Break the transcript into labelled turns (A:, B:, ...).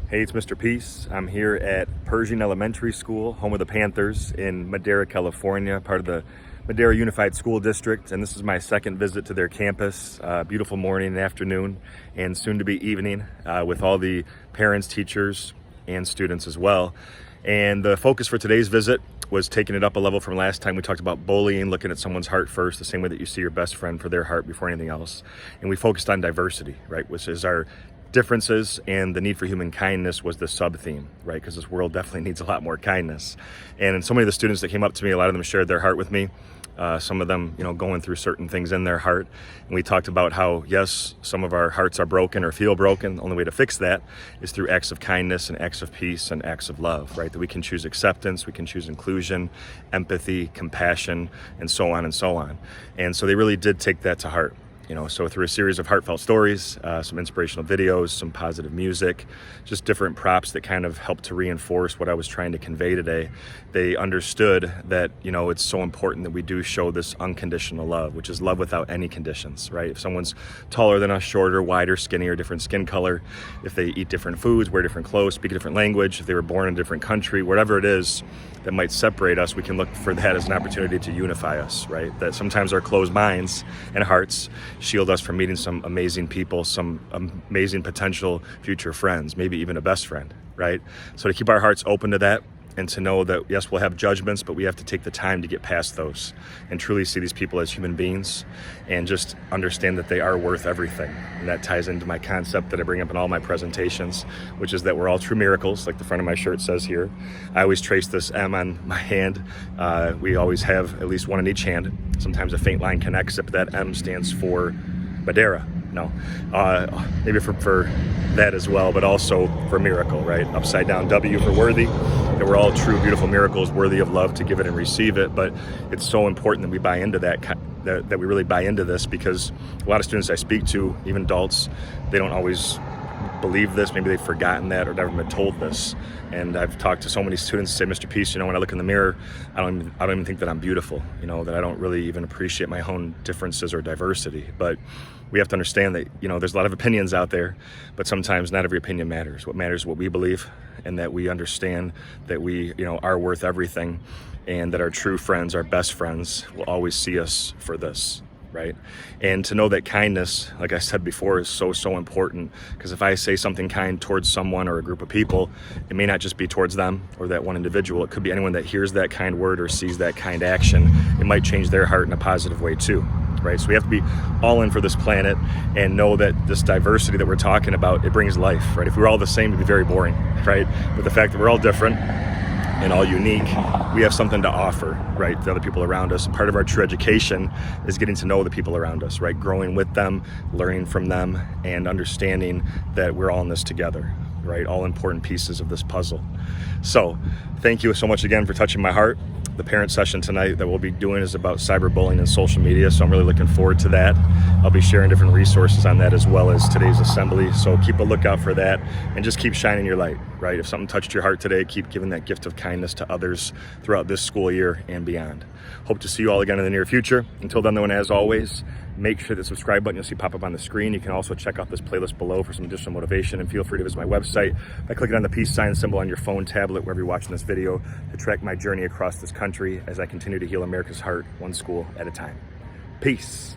A: Hey, it's Mr. Peace. I'm here at Pershing Elementary School, home of the Panthers in Madera, California, part of the Madera Unified School District, and this is my second visit to their campus. Beautiful morning and afternoon, and soon to be evening with all the parents, teachers, and students as well. And the focus for today's visit was taking it up a level from last time. We talked about bullying, looking at someone's heart first, the same way that you see your best friend for their heart before anything else. And we focused on diversity, right, which is our differences, and the need for human kindness was the sub-theme, right? Because this world definitely needs a lot more kindness. And so many of the students that came up to me, a lot of them shared their heart with me. Some of them, going through certain things in their heart. And we talked about how, yes, some of our hearts are broken or feel broken. The only way to fix that is through acts of kindness and acts of peace and acts of love, right? That we can choose acceptance, we can choose inclusion, empathy, compassion, and so on and so on. And so they really did take that to heart. So through a series of heartfelt stories, some inspirational videos, some positive music, just different props that kind of helped to reinforce what I was trying to convey today, they understood that, it's so important that we do show this unconditional love, which is love without any conditions, right? If someone's taller than us, shorter, wider, skinnier, different skin color, if they eat different foods, wear different clothes, speak a different language, if they were born in a different country, whatever it is that might separate us, we can look for that as an opportunity to unify us, right? That sometimes our closed minds and hearts shield us from meeting some amazing people, some amazing potential future friends, maybe even a best friend, right? So to keep our hearts open to that, and to know that, yes, we'll have judgments, but we have to take the time to get past those and truly see these people as human beings and just understand that they are worth everything. And that ties into my concept that I bring up in all my presentations, which is that we're all true miracles, like the front of my shirt says here. I always trace this M on my hand. We always have at least one in each hand. Sometimes a faint line connects, but that M stands for Madera. No, maybe for that as well, but also for miracle, right? Upside down W for worthy. That we're all true, beautiful miracles, worthy of love to give it and receive it. But it's so important that we buy into that we really buy into this, because a lot of students I speak to, even adults, they don't always believe this. Maybe they've forgotten that or never been told this. And I've talked to so many students say, Mr. Peace, when I look in the mirror, I don't even think that I'm beautiful, that I don't really even appreciate my own differences or diversity. But we have to understand that, there's a lot of opinions out there, but sometimes not every opinion matters. What matters is what we believe, and that we understand that we, are worth everything, and that our true friends, our best friends, will always see us for this. Right? And to know that kindness, like I said before, is so important, because if I say something kind towards someone or a group of people, it may not just be towards them or that one individual. It could be anyone that hears that kind word or sees that kind action. It might change their heart in a positive way too, right? So we have to be all in for this planet and know that this diversity that we're talking about, it brings life, right? If we were all the same, it'd be very boring, right? But the fact that we're all different and all unique, we have something to offer, right, to other people around us. And part of our true education is getting to know the people around us, right, growing with them, learning from them, and understanding that we're all in this together, right, all important pieces of this puzzle. So thank you so much again for touching my heart. The parent session tonight that we'll be doing is about cyberbullying and social media, so I'm really looking forward to that. I'll be sharing different resources on that as well as today's assembly, so keep a lookout for that and just keep shining your light, right? If something touched your heart today, keep giving that gift of kindness to others throughout this school year and beyond. Hope to see you all again in the near future. Until then, though, and as always, make sure the subscribe button you'll see pop up on the screen. You can also check out this playlist below for some additional motivation, and feel free to visit my website by clicking on the peace sign symbol on your phone, tablet, wherever you're watching this video, to track my journey across this country as I continue to heal America's heart one school at a time. Peace.